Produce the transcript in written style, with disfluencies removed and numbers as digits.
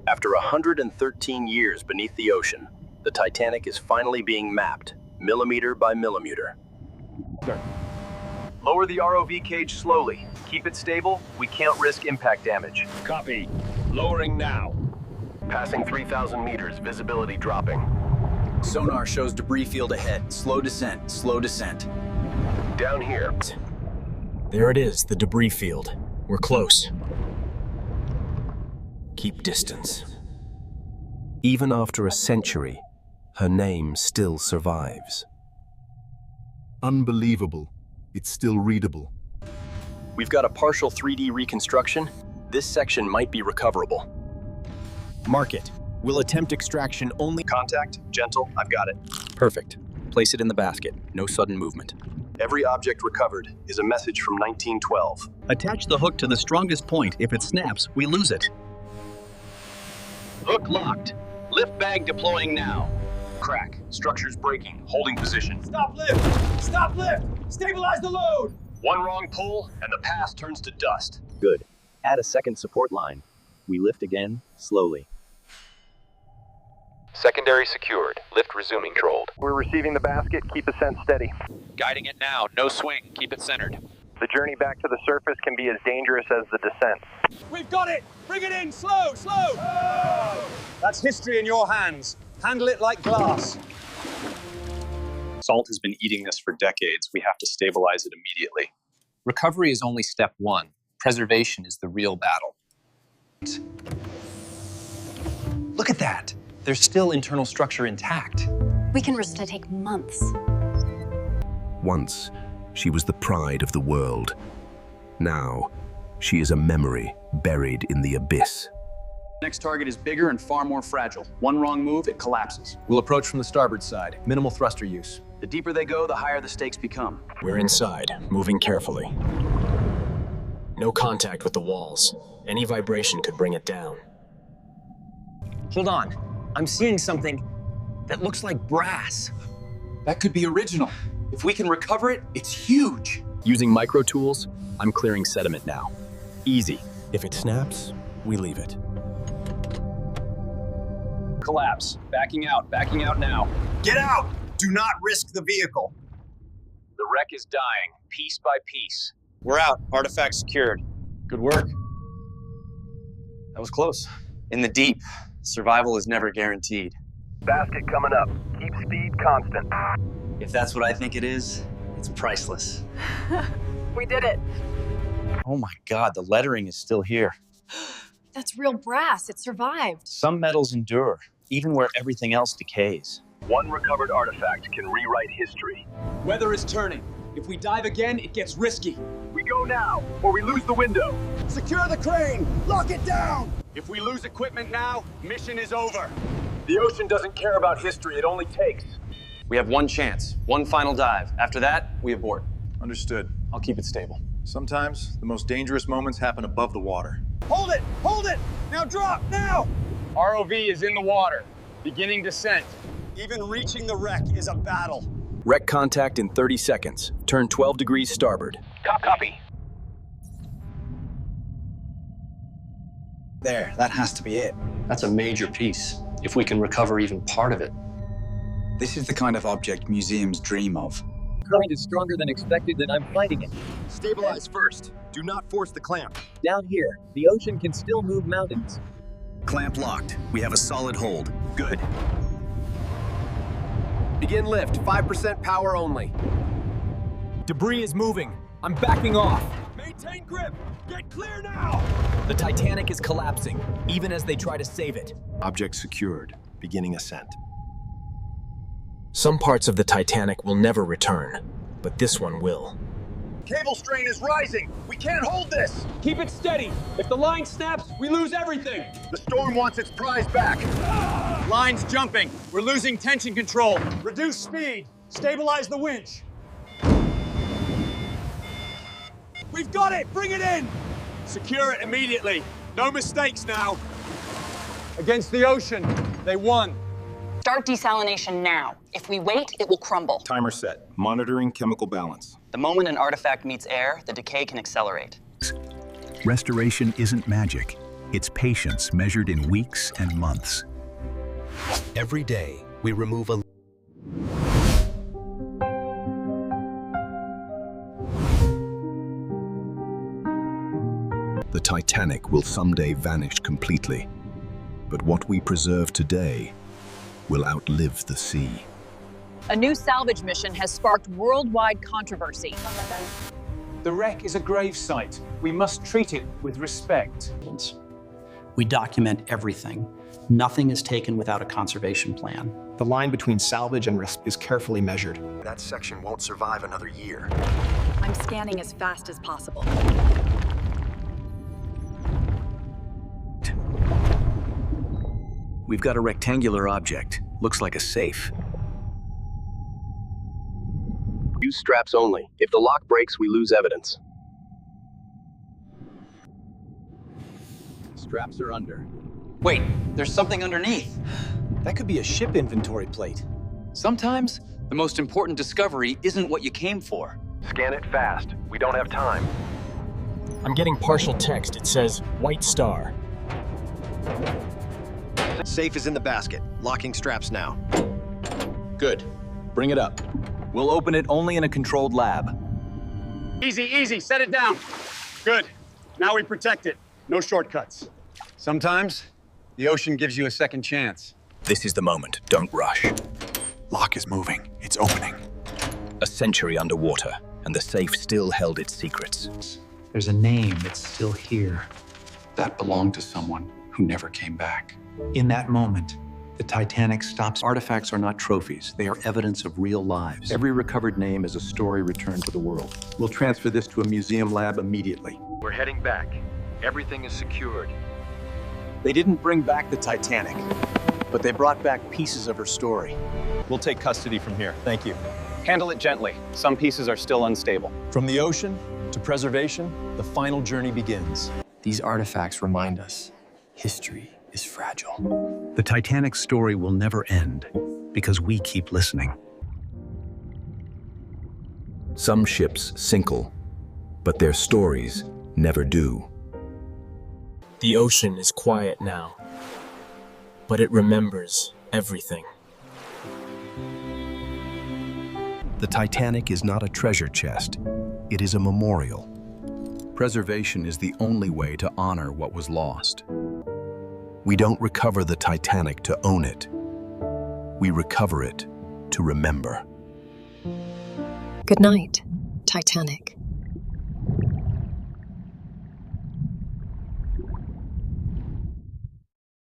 After 113 years beneath the ocean, the Titanic is finally being mapped, millimeter by millimeter. Lower the ROV cage slowly. Keep it stable. We can't risk impact damage. Copy. Lowering now. Passing 3,000 meters, visibility dropping. Sonar shows debris field ahead. Slow descent, slow descent. Down here. There it is, the debris field. We're close. Keep distance. Even after a century, her name still survives. Unbelievable. It's still readable. We've got a partial 3D reconstruction. This section might be recoverable. Mark it. We'll attempt extraction only. Contact, gentle, I've got it. Perfect. Place it in the basket. No sudden movement. Every object recovered is a message from 1912. Attach the hook to the strongest point. If it snaps, we lose it. Hook locked. Lift bag deploying now. Crack. Structure's breaking. Holding position. Stop lift! Stop lift! Stabilize the load! One wrong pull, and the pass turns to dust. Good. Add a second support line. We lift again, slowly. Secondary secured. Lift resuming controlled. We're receiving the basket. Keep ascent steady. Guiding it now. No swing. Keep it centered. The journey back to the surface can be as dangerous as the descent. We've got it! Bring it in! Slow! Slow! Oh! That's history in your hands. Handle it like glass. Salt has been eating this for decades. We have to stabilize it immediately. Recovery is only step one. Preservation is the real battle. Look at that. There's still internal structure intact. We can risk to take months. Once, she was the pride of the world. Now, she is a memory buried in the abyss. Next target is bigger and far more fragile. One wrong move, it collapses. We'll approach from the starboard side. Minimal thruster use. The deeper they go, the higher the stakes become. We're inside, moving carefully. No contact with the walls. Any vibration could bring it down. Hold on. I'm seeing something that looks like brass. That could be original. If we can recover it, it's huge. Using micro tools, I'm clearing sediment now. Easy. If it snaps, we leave it. Collapse. Backing out now. Get out! Do not risk the vehicle. The wreck is dying, piece by piece. We're out. Artifact secured. Good work. That was close. In the deep, survival is never guaranteed. Basket coming up. Keep speed constant. If that's what I think it is, it's priceless. We did it. Oh my God, the lettering is still here. That's real brass. It survived. Some metals endure, even where everything else decays. One recovered artifact can rewrite history. Weather is turning. If we dive again, it gets risky. We go now, or we lose the window. Secure the crane! Lock it down! If we lose equipment now, mission is over. The ocean doesn't care about history, it only takes. We have one chance, one final dive. After that, we abort. Understood. I'll keep it stable. Sometimes the most dangerous moments happen above the water. Hold it! Hold it! Now drop! Now! ROV is in the water. Beginning descent. Even reaching the wreck is a battle. Wreck contact in 30 seconds. Turn 12 degrees starboard. Copy. There, that has to be it. That's a major piece, if we can recover even part of it. This is the kind of object museums dream of. Current is stronger than expected, and I'm fighting it. Stabilize first. Do not force the clamp. Down here, the ocean can still move mountains. Clamp locked. We have a solid hold. Good. Begin lift. 5% power only. Debris is moving. I'm backing off. Maintain grip! Get clear now! The Titanic is collapsing, even as they try to save it. Object secured. Beginning ascent. Some parts of the Titanic will never return, but this one will. Cable strain is rising! We can't hold this! Keep it steady! If the line snaps, we lose everything! The storm wants its prize back. Line's jumping. We're losing tension control. Reduce speed. Stabilize the winch. We've got it! Bring it in! Secure it immediately. No mistakes now. Against the ocean, they won. Start desalination now. If we wait, it will crumble. Timer set. Monitoring chemical balance. The moment an artifact meets air, the decay can accelerate. Restoration isn't magic. its patience measured in weeks and months. Every day, we remove a The Titanic will someday vanish completely, but what we preserve today will outlive the sea. A new salvage mission has sparked worldwide controversy. The wreck is a grave site. We must treat it with respect. We document everything. Nothing is taken without a conservation plan. The line between salvage and risk is carefully measured. That section won't survive another year. I'm scanning as fast as possible. We've got a rectangular object. Looks like a safe. Use straps only. If the lock breaks, we lose evidence. Straps are under. Wait, there's something underneath. That could be a ship inventory plate. Sometimes, the most important discovery isn't what you came for. Scan it fast. We don't have time. I'm getting partial text. It says, White Star. Safe is in the basket. Locking straps now. Good. Bring it up. We'll open it only in a controlled lab. Easy, easy, set it down. Good. Now we protect it. No shortcuts. Sometimes, the ocean gives you a second chance. This is the moment. Don't rush. Lock is moving. It's opening. A century underwater, and the safe still held its secrets. There's a name that's still here. That belonged to someone who never came back. In that moment, the Titanic stops. Artifacts are not trophies. They are evidence of real lives. Every recovered name is a story returned to the world. We'll transfer this to a museum lab immediately. We're heading back. Everything is secured. They didn't bring back the Titanic, but they brought back pieces of her story. We'll take custody from here. Thank you. Handle it gently. Some pieces are still unstable. From the ocean to preservation, the final journey begins. These artifacts remind us history is fragile. The Titanic's story will never end because we keep listening. Some ships sinkle, but their stories never do. The ocean is quiet now, but it remembers everything. The Titanic is not a treasure chest. It is a memorial. Preservation is the only way to honor what was lost. We don't recover the Titanic to own it. We recover it to remember. Good night, Titanic.